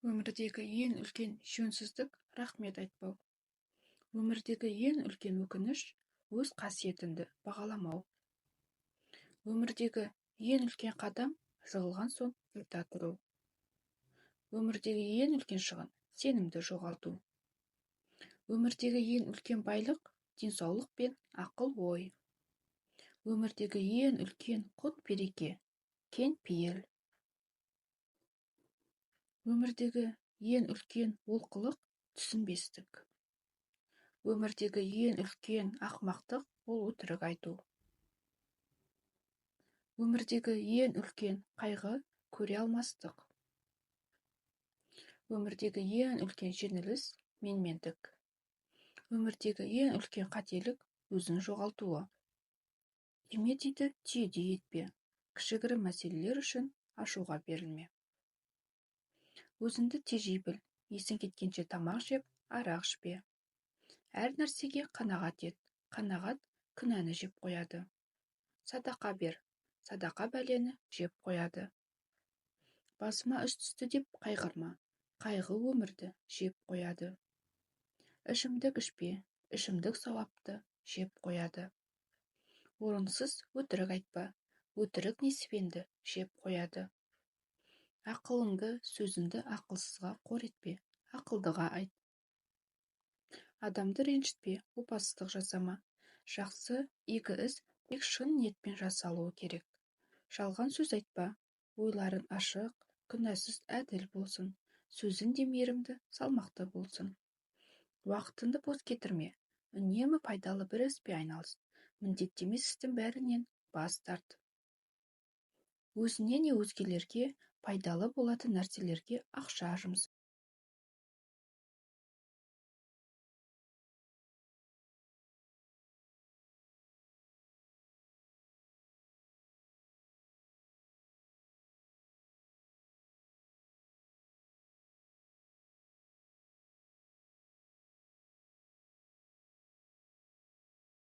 Өмірдегі ең үлкен жөнсіздік рахмет айтпау. Өмірдегі ең үлкен өкініш өз қасиетіңді бағаламау. Өмірдегі ең үлкен қадам жығылған соң қайта тұру. Өмірдегі ең үлкен шығын сенімді жоғалту. Өмірдегі ең үлкен байлық денсаулық пен ақыл-ой. Өмірдегі ең үлкен құт-береке кең пейіл. Өмірдегі ең үлкен олқылық түсінбестік. Өмірдегі ең үлкен ақымақтық ол өтірік айту. Өмірдегі ең үлкен қайғы көре алмастық. Өмірдегі ең үлкен жеңіліс менмендік. Өмірдегі ең үлкен қателік өзін жоғалтуы. Түйме дейді түйедей етпе. Кішігірім мәселелер үшін ашуға берілме. Өзіңді тежей біл, есің кеткенше тамақ жеп, арақ ішпе. Әр нәрсеге қанағат ет, қанағат күнәні жеп қояды. Садақа бер, садақа бәлені жеп қояды. Басыма іс түсті деп қайғырма, қайғы өмірді жеп қояды. Ішімдік ішпе, ішімдік сауапты жеп қояды. Орынсыз өтірік айтпа, өтірік несібенді жеп қояды. Ақылыңды, сөзіңді ақылсызға қор етпе, ақылдыға айт. Адамды ренжітпе, опасыздық жасама. Жақсы, игі іс тек шын ниетпен жасалуы керек. Жалған сөз айтпа, ойларын ашық, күнәсіз әділ болсын. Сөзің де мейірімді, салмақты болсын. Уақытыңды бос кетірме, үнемі пайдалы бір іспен айналыс. Міндетті емес істің бәрінен бас тарт. Өзіңе не өзгелерге пайдалы болатын нәрселерге ақша жұмса.